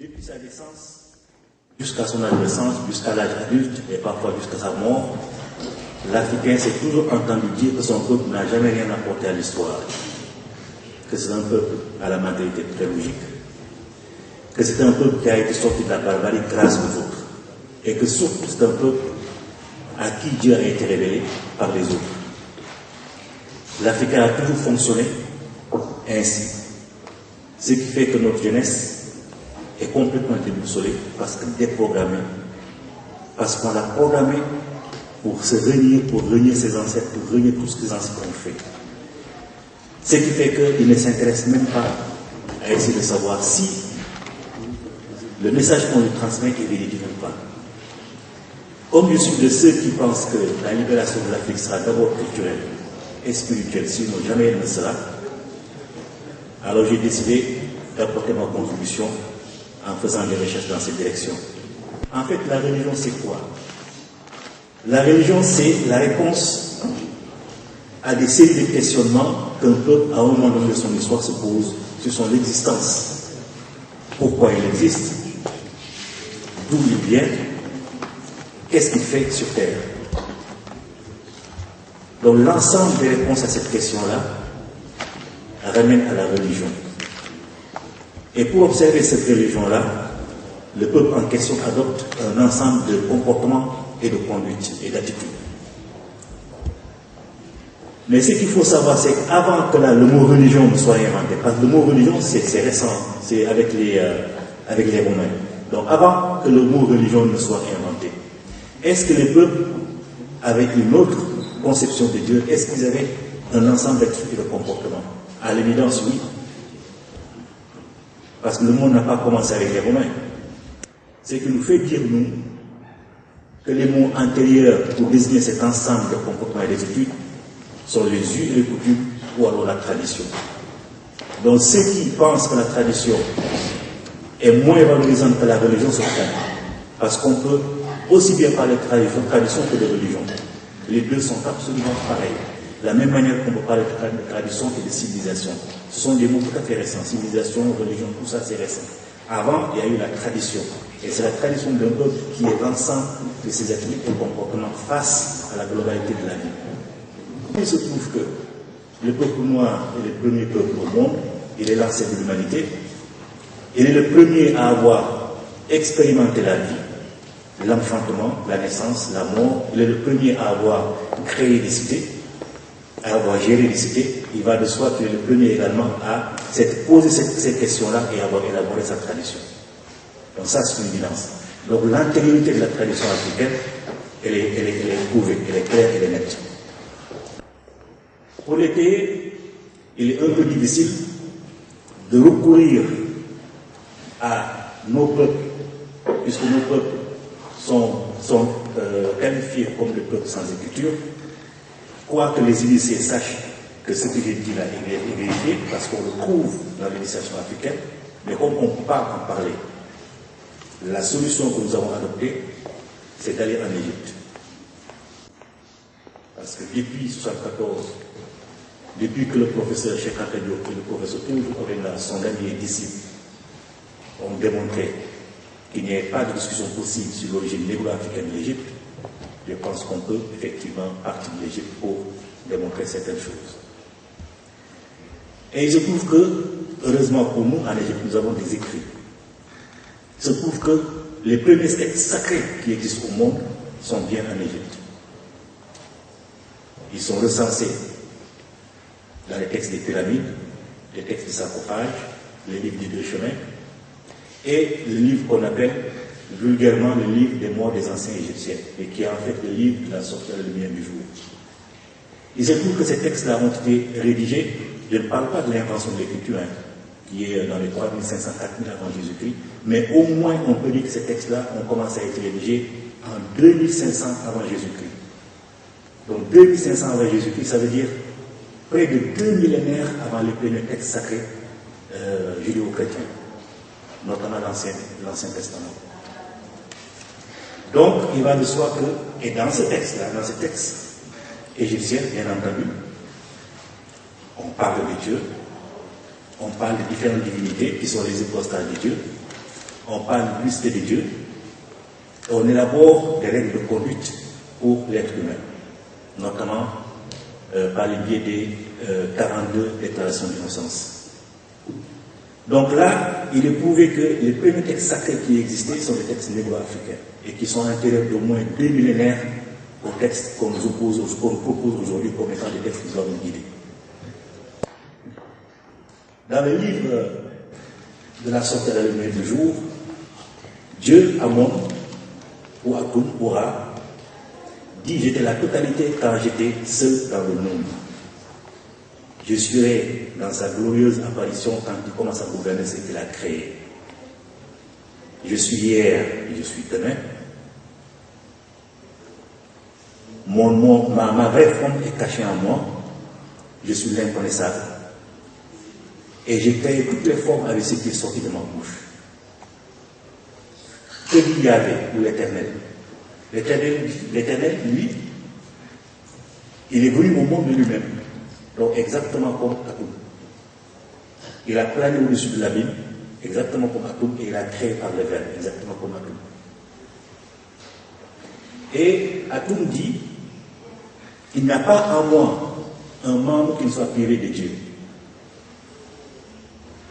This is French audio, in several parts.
depuis sa naissance jusqu'à son adolescence, jusqu'à l'âge adulte et parfois jusqu'à sa mort, l'Africain s'est toujours entendu dire que son peuple n'a jamais rien apporté à l'histoire, que c'est un peuple à la mentalité très logique, que c'est un peuple qui a été sorti de la barbarie grâce aux autres, et que surtout c'est un peuple à qui Dieu a été révélé par les autres. L'Africain a toujours fonctionné ainsi, ce qui fait que notre jeunesse est complètement déboussolée parce que déprogrammée, parce qu'on l'a programmée pour se renier, pour renier ses ancêtres, pour renier tout ce que les ancêtres ont fait. Ce qui fait qu'il ne s'intéresse même pas à essayer de savoir si le message qu'on lui transmet est véridique ou pas. Comme je suis de ceux qui pensent que la libération de l'Afrique sera d'abord culturelle et spirituelle, sinon jamais elle ne sera, alors j'ai décidé d'apporter ma contribution en faisant des recherches dans cette direction. En fait, la religion, c'est quoi? La religion, c'est la réponse à des séries de questionnements qu'un peuple, à un moment donné de son histoire, se pose sur son existence. Pourquoi il existe? D'où il vient? Qu'est-ce qu'il fait sur Terre? Donc l'ensemble des réponses à cette question-là ramène à la religion. Et pour observer cette religion-là, le peuple en question adopte un ensemble de comportements et de conduites et d'attitudes. Mais ce qu'il faut savoir, c'est qu'avant que le mot religion ne soit inventé, parce que le mot religion, c'est récent, c'est avec les Romains. Donc avant que le mot religion ne soit inventé, est-ce que les peuples avaient une autre conception de Dieu? Est-ce qu'ils avaient un ensemble d'attitudes et de comportements? À l'évidence, oui. Parce que le monde n'a pas commencé avec les Romains. Ce qui nous fait dire, nous, que les mots antérieurs pour désigner cet ensemble de comportements et d'attitudes sont les us et les coutumes ou alors la tradition. Donc ceux qui pensent que la tradition est moins valorisante que la religion se trompent. Parce qu'on peut aussi bien parler de tradition que de religion. Les deux sont absolument pareils. De la même manière qu'on peut parler de tradition et de civilisation. Ce sont des mots tout à fait récents. Civilisation, religion, tout ça c'est récent. Avant, il y a eu la tradition. Et c'est la tradition d'un peuple qui est l'ensemble de ses attitudes et comportements face à la globalité de la vie. Il se trouve que le peuple noir est le premier peuple au monde, il est l'ancêtre de l'humanité, il est le premier à avoir expérimenté la vie, l'enfantement, la naissance, la mort, il est le premier à avoir créé des cités, à avoir géré des cités. Il va de soi qu'il est le premier également à poser cette question-là et à avoir élaboré sa tradition. Donc ça, c'est une évidence. Donc l'antériorité de la tradition africaine, elle est prouvée, elle est claire, elle est nette. Pour l'été, il est un peu difficile de recourir à nos peuples, puisque nos peuples sont qualifiés comme des peuples sans écriture, quoique les initiés sachent que ce que j'ai dit là est vérifié, parce qu'on le trouve dans l'initiation africaine, mais comme on ne peut pas en parler, la solution que nous avons adoptée, c'est d'aller en Égypte. Parce que depuis 1974, depuis que le professeur Cheikh Anta Diop et le professeur toujours Orenga, son ami et disciple, ont démontré qu'il n'y avait pas de discussion possible sur l'origine négro-africaine de l'Égypte, je pense qu'on peut effectivement partir de l'Égypte pour démontrer certaines choses. Et il se trouve que, heureusement pour nous, en Égypte, nous avons des écrits. Il se trouve que les premiers textes sacrés qui existent au monde sont bien en Égypte. Ils sont recensés dans les textes des pyramides, les textes des sarcophages, les livres des deux chemins, et le livre qu'on appelle vulgairement le livre des morts des anciens Égyptiens, et qui est en fait le livre de la sortie de la lumière du jour. Il se trouve que ces textes-là ont été rédigés, je ne parle pas de l'invention de l'écriture, qui est dans les 3500, 4000 avant Jésus-Christ, mais au moins on peut dire que ces textes-là ont commencé à être rédigés en 2500 avant Jésus-Christ. Donc 2500 avant Jésus-Christ, ça veut dire près de 2 millénaires avant les premiers textes sacrés judéo-chrétiens, notamment l'Ancien Testament. Donc, il va de soi que, et dans ce texte-là, dans ce texte égyptien, bien entendu, on parle de Dieu, on parle de différentes divinités qui sont les hypostases de Dieu, on parle plus que de Dieu, et on élabore des règles de conduite pour l'être humain, notamment par le biais des 42 déclarations d'innocence. Donc là, il est prouvé que les premiers textes sacrés qui existaient sont des textes négro-africains et qui sont antérieurs d'au moins 2 millénaires aux textes qu'on nous propose aujourd'hui comme étant des textes qui doivent nous guider. Dans le livre de la sortie à la lumière du jour, Dieu, Amon, ou Atum, Ora, dit: j'étais la totalité quand j'étais seul dans le monde. Je serai dans sa glorieuse apparition quand il commence à gouverner ce qu'il a créé. Je suis hier et je suis demain. Ma vraie forme est cachée en moi. Je suis l'inconnaissable. Et j'ai créé toutes les formes avec ce qui est sorti de ma bouche. Que dit Yahvé ou l'Éternel? L'Éternel, lui, il est venu au monde de lui-même. Donc exactement comme Atum. Il a plané au-dessus de l'abîme, exactement comme Atum, et il a créé par le Verbe, exactement comme Atum. Et Atum dit: il n'y a pas en moi un membre qui ne soit privé de Dieu.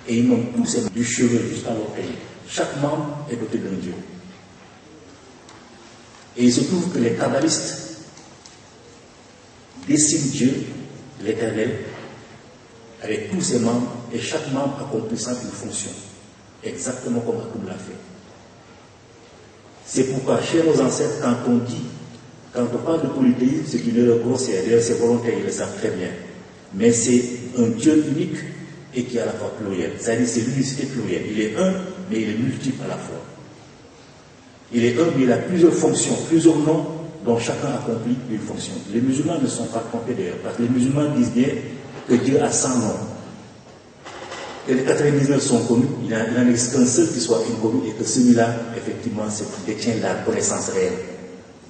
Et il nomme tous ces du cheveu jusqu'à l'orteil. Chaque membre est doté d'un Dieu. Et il se trouve que les kabbalistes dessinent Dieu, l'Éternel, avec tous ses membres, et chaque membre accomplissant une fonction, exactement comme Atum l'a fait. C'est pourquoi, chez nos ancêtres, quand on parle de polythéisme, c'est une erreur grossière. D'ailleurs, c'est volontaire, ils le savent très bien. Mais c'est un Dieu unique et qui est à la fois pluriel. C'est-à-dire, c'est l'unicité plurielle. Il est un, mais il est multiple à la fois. Il est un, mais il a plusieurs fonctions, plusieurs noms dont chacun accomplit une fonction. Les musulmans ne sont pas trompés d'ailleurs, parce que les musulmans disent bien que Dieu a 100 noms. Et les 99 sont connus, il n'en existe qu'un seul qui soit inconnu, et que celui-là, effectivement, c'est qui détient la connaissance réelle.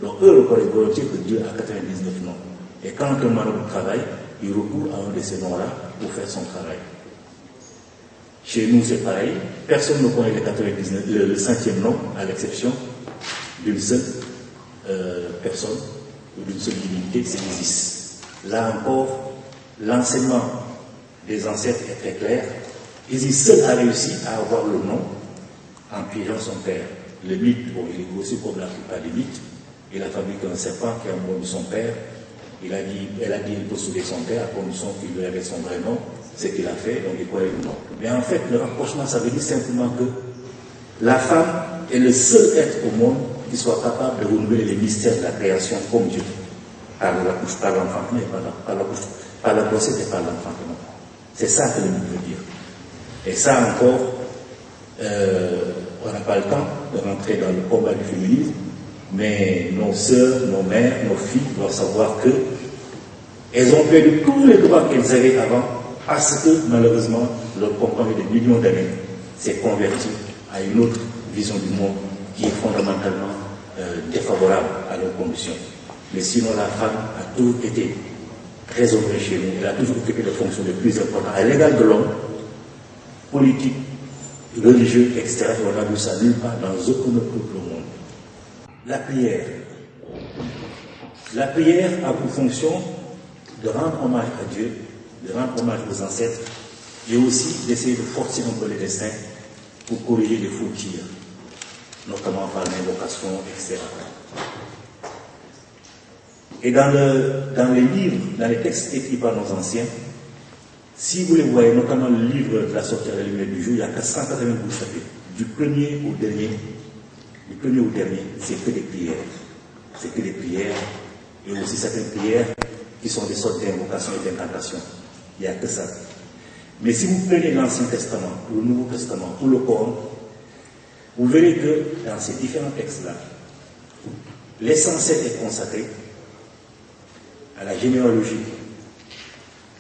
Donc eux reconnaissent volontiers que Dieu a 99 noms. Et quand un marabout travaille, il recourt à un de ces noms-là pour faire son travail. Chez nous, c'est pareil. Personne ne connaît les 99, le 100e nom, à l'exception d'une seule personne ou d'une seule divinité, c'est Isis. Là encore, l'enseignement des ancêtres est très clair. Isis seul a réussi à avoir le nom en piégeant son père. Le mythe, bon, il est grossi comme la plupart des mythes. Il a fabriqué un serpent qui a mordu son père. Elle a dit il peut sauver son père à condition qu'il lui avait son vrai nom. C'est ce qu'il a fait, donc il croyait le nom. Mais en fait, le rapprochement, ça veut dire simplement que la femme est le seul être au monde qui soit capable de renouveler les mystères de la création comme Dieu. Par l'enfantement et par la grossesse et par l'enfantement. C'est ça que le mythe veut dire. Et ça encore, on n'a pas le temps de rentrer dans le combat du féminisme, mais nos sœurs, nos mères, nos filles doivent savoir que elles ont perdu tous les droits qu'elles avaient avant parce que malheureusement leur compagnon de millions d'années s'est converti à une autre vision du monde qui est fondamentalement défavorable à leurs conditions. Mais sinon la femme a toujours été très honorée chez nous, elle a toujours occupé des fonctions les plus importantes à l'égal de l'homme, politique, religieux, etc. Et on a vu ça nulle part dans aucun autre peuple au monde. La prière. La prière a pour fonction de rendre hommage à Dieu, de rendre hommage aux ancêtres, et aussi d'essayer de forcer un peu les destins pour corriger les faux tirs, notamment par l'invocation, etc. Et dans les livres, dans les textes écrits par nos anciens, si vous les voyez, notamment le livre de la sortie à la lumière du jour, il y a 492 chapitres, du premier au dernier, c'est que des prières. C'est que des prières, et aussi certaines prières qui sont des sortes d'invocations et d'incantations. Il n'y a que ça. Mais si vous prenez l'Ancien Testament, ou le Nouveau Testament, ou le Coran, vous verrez que dans ces différents textes-là, l'essentiel est consacré à la généalogie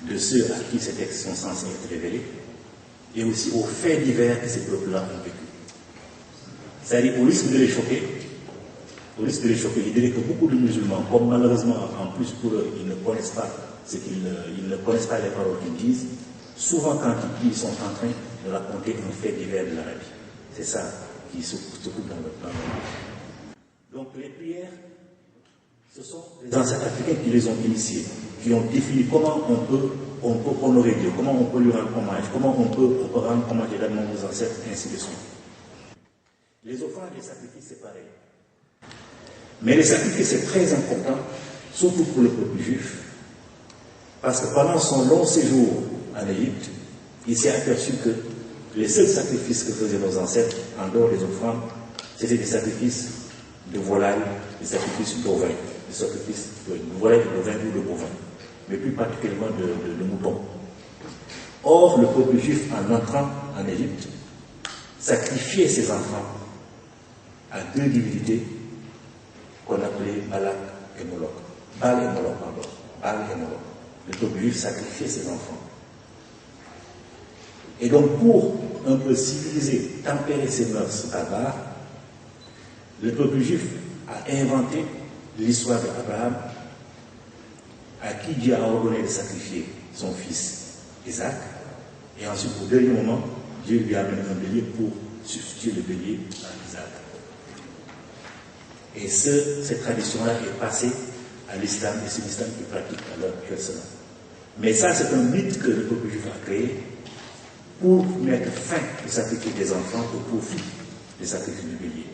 de ceux à qui ces textes sont censés être révélés, et aussi aux faits divers que ces peuples-là ont vécu. C'est-à-dire, au risque de les choquer, je dirais que beaucoup de musulmans, comme malheureusement, en plus pour eux, ils ne connaissent pas ils ne connaissent pas les paroles qu'ils disent, souvent quand ils sont en train de raconter un fait divers de l'Arabie. C'est ça. qui s'occupent dans le monde. Donc les prières, ce sont les ancêtres africains qui les ont initiés, qui ont défini comment on peut honorer Dieu, comment on peut lui rendre hommage, comment on peut rendre hommage également aux ancêtres, et ainsi de suite. Les offrandes et les sacrifices, c'est pareil. Mais les sacrifices, c'est très important, surtout pour le peuple juif, parce que pendant son long séjour en Égypte, il s'est aperçu que les seuls sacrifices que faisaient nos ancêtres, en dehors des offrandes, c'était des sacrifices de volailles, des sacrifices d'ovins, des sacrifices de volailles, de bovins ou de bovins, mais plus particulièrement de moutons. Or, le peuple juif, en entrant en Égypte, sacrifiait ses enfants à deux divinités qu'on appelait Balak et Moloch. Baal et Moloch, pardon. Baal et Moloch. Le peuple juif sacrifiait ses enfants. Et donc, pour un peu civiliser, tempérer ses mœurs barbares, le peuple juif a inventé l'histoire d'Abraham, à qui Dieu a ordonné de sacrifier son fils Isaac, et ensuite, au dernier moment, Dieu lui a amené un bélier pour substituer le bélier à Isaac. Et cette tradition-là est passée à l'islam, et c'est l'islam qui pratique à l'heure actuelle cela. Mais ça, c'est un mythe que le peuple juif a créé pour mettre fin au sacrifice des enfants au profit des sacrifices du bélier.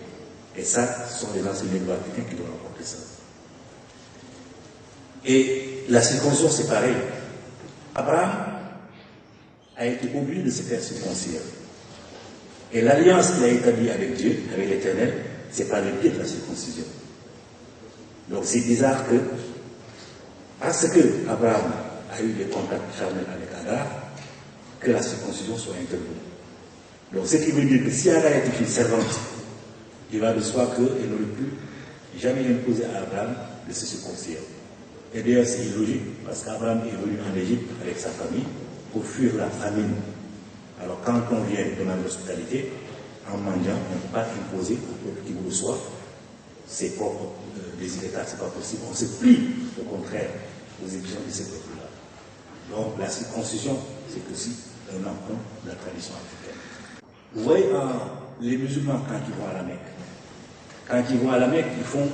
Et ça, ce sont les enseignants africains qui doivent rapporter ça. Et la circoncision, c'est pareil. Abraham a été obligé de se faire circoncire. Et l'alliance qu'il a établie avec Dieu, avec l'Éternel, c'est par le biais de la circoncision. Donc c'est bizarre que, parce que Abraham a eu des contacts charnels avec Agar, que la circoncision soit intervenue. Donc ce qui veut dire que si Agar est une servante, il va de soi qu'elle n'aurait pu jamais imposer à Abraham de se circoncire. Et d'ailleurs c'est illogique, parce qu'Abraham est venu en Égypte avec sa famille pour fuir la famine. Alors quand on vient demander l'hospitalité, en mendiant, on ne peut pas imposer au peuple qui vous reçoit ses propres désirata, ce n'est pas possible. On se plie, au contraire, aux exigences de ces peuples-là. Donc la circoncision, c'est aussi un emprunt de la tradition africaine. Vous voyez, les musulmans, quand ils vont à la Mecque, ils font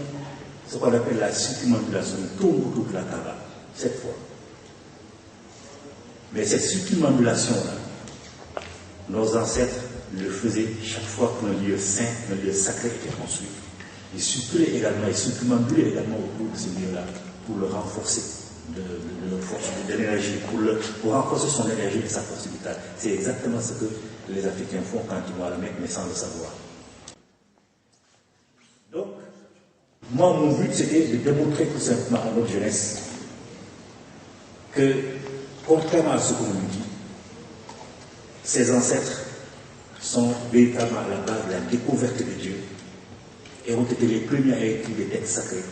ce qu'on appelle la circumambulation, ils tournent autour de la Kaaba, 7 fois. Mais cette circumambulation-là, nos ancêtres le faisaient chaque fois qu'un lieu saint, un lieu sacré était construit. Ils circulaient également, ils circumambulaient également autour de ce lieu-là pour le renforcer de l'énergie, pour renforcer son énergie et sa force vitale. C'est exactement ce que les Africains font quand ils vont à la Mecque, mais sans le savoir. Donc, moi, mon but, c'était de démontrer tout simplement à notre jeunesse que, contrairement à ce qu'on nous dit, ces ancêtres sont véritablement à la base de la découverte de Dieu et ont été les premiers à écrire des textes sacrés,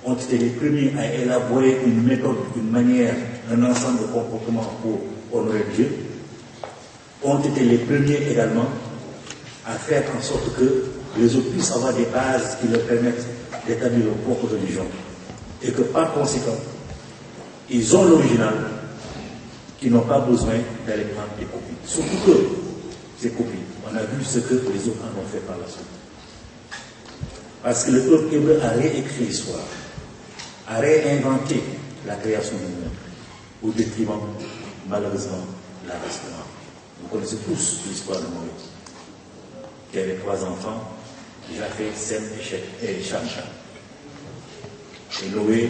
ont été les premiers à élaborer une méthode, une manière, un ensemble de comportements pour honorer Dieu, ont été les premiers également à faire en sorte que les autres puissent avoir des bases qui leur permettent d'établir leur propre religion. Et que par conséquent, ils ont l'original, qui n'ont pas besoin d'aller prendre des copies. Surtout que ces copies, on a vu ce que les autres en ont fait par la suite. Parce que le peuple hébreu a réécrit l'histoire, a réinventé la création du monde, au détriment, malheureusement, de la race noire. Vous connaissez tous l'histoire de Moïse, qui avait 3 enfants, Japheth, Sem et Cham. Et Noé,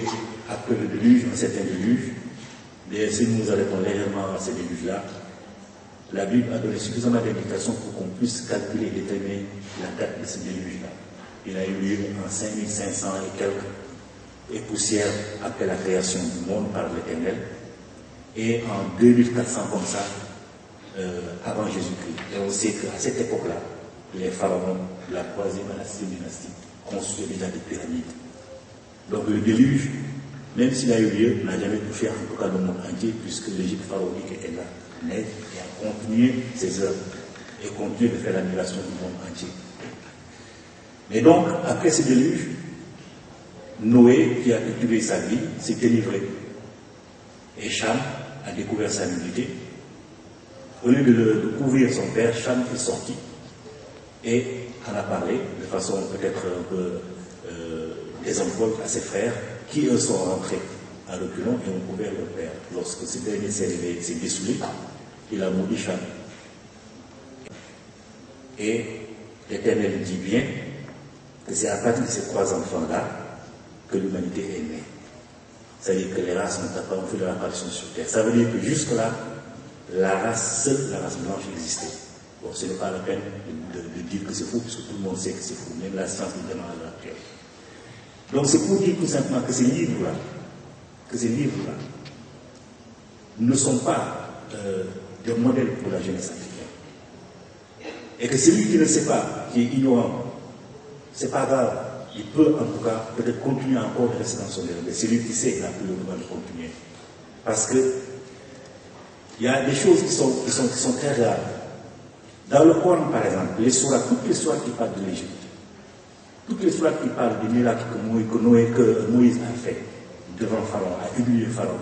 après le déluge, un certain déluge, d'ailleurs, si nous arrêtons légèrement à ces déluges-là, la Bible a donné suffisamment d'indications pour qu'on puisse calculer et déterminer la date de ce déluge-là. Il a eu lieu en 5500 et quelques et poussières après la création du monde par l'Éternel, et en 2400 comme ça, avant Jésus-Christ. Et on sait qu'à cette époque-là, les pharaons de la 3e à la 6e dynastie construisaient déjà des pyramides. Donc le déluge, même s'il a eu lieu, n'a jamais touché en tout cas le monde entier, puisque l'Égypte pharaonique était là, nette, et a continué ses œuvres, et continue de faire la migration du monde entier. Mais donc, après ce déluge, Noé, qui a cultivé sa vie, s'est délivré. Et Cham a découvert sa nudité. Au lieu de couvrir son père, Cham est sorti. et en a parlé de façon peut-être un peu désenvolue à ses frères, qui eux sont rentrés à reculons et ont couvert leur père. Lorsque ce dernier s'est dessoulé, il a maudit Cham. Et l'Éternel dit bien que c'est à partir de ces 3 enfants-là que l'humanité est née. C'est-à-dire que les races n'ont pas fait leur apparition sur Terre. Ça veut dire que jusque-là, la race seule, la race blanche existait. Bon, ce n'est pas la peine de dire que c'est faux, puisque tout le monde sait que c'est faux, même la science le demande à l'heure actuelle. Donc c'est pour dire tout simplement que ces livres-là, ne sont pas des modèles pour la jeunesse africaine. Et que celui qui ne sait pas, qui est ignorant, c'est pas grave. Il peut en tout cas peut-être continuer encore de rester dans son erreur. Mais celui qui sait, il a plus le droit de continuer. Parce que il y a des choses qui sont très graves. Dans le Coran, par exemple, toutes les sourates qui parlent de l'Égypte, toutes les sourates qui parlent des miracles que Moïse a fait devant Pharaon, a humilié Pharaon,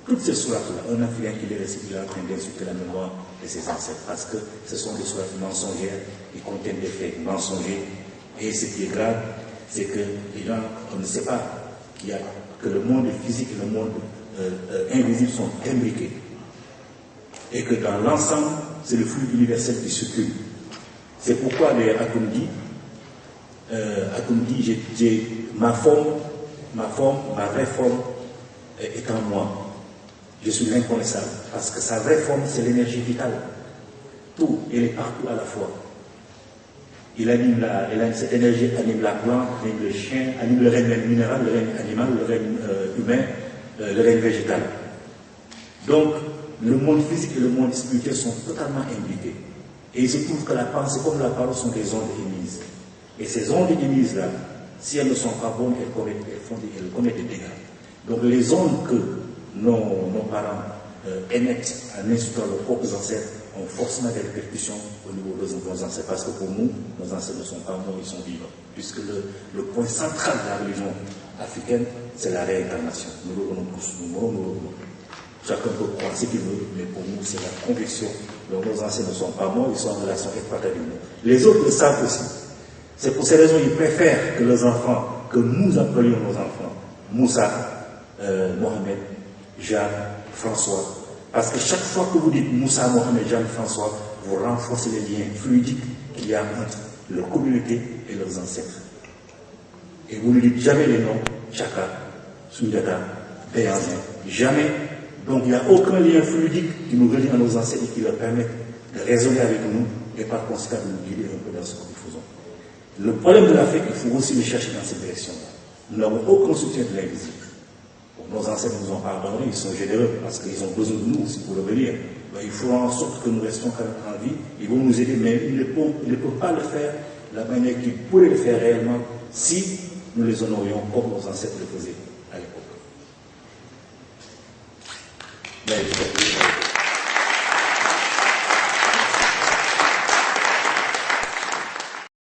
toutes ces sourates-là, un Africain qui les récite, il est en train d'insulter la mémoire de ses ancêtres, parce que ce sont des sourates mensongères, qui contiennent des faits mensongers. Et ce qui est grave, c'est que les gens, on ne sait pas que le monde physique et le monde invisible sont imbriqués. Et que dans l'ensemble, c'est le flux universel qui circule. C'est pourquoi les Akoumdi, ma vraie forme est en moi. Je suis l'inconnaissable. Parce que sa vraie forme, c'est l'énergie vitale. Tout, elle est partout à la fois. Cette énergie anime la plante, anime le chien, anime le règne minéral, le règne animal, le règne humain, le règne végétal. Donc, le monde physique et le monde spirituel sont totalement imbriqués. Et il se trouve que la pensée comme la parole sont des ondes émises. Et ces ondes émises-là, si elles ne sont pas bonnes, elles commettent des dégâts. Donc les ondes que nos parents émettent en insultant leurs propres ancêtres ont forcément des répercussions au niveau de nos ancêtres. Parce que pour nous, nos ancêtres ne sont pas morts, ils sont vivants. Puisque le point central de la religion africaine, c'est la réincarnation. Nous revenons tous, nous mourons, nous revenons. Chacun peut croire ce qu'il veut, mais pour nous, c'est la conviction. Donc nos ancêtres ne sont pas morts, ils sont en relation étroite avec nous. Les autres le savent aussi. C'est pour ces raisons qu'ils préfèrent que leurs enfants, que nous appelions nos enfants, Moussa, Mohamed, Jeanne, François. Parce que chaque fois que vous dites Moussa, Mohamed, Jeanne, François, vous renforcez les liens fluidiques qu'il y a entre leur communauté et leurs ancêtres. Et vous ne dites jamais les noms, Chaka, Soudata, Béanzin, jamais. Donc il n'y a aucun lien fluidique qui nous relie à nos ancêtres et qui leur permet de raisonner avec nous et par conséquent de nous guider un peu dans ce que nous faisons. Le problème de l'Afrique, il faut aussi le chercher dans cette direction-là. Nous n'avons aucun soutien de l'invisible. Nos ancêtres nous ont pardonné, ils sont généreux parce qu'ils ont besoin de nous aussi pour revenir. Il faut en sorte que nous restions quand même en vie. Ils vont nous aider, mais ils ne peuvent pas le faire de la manière qu'ils pourraient le faire réellement si nous les honorions comme nos ancêtres le faisaient à l'époque.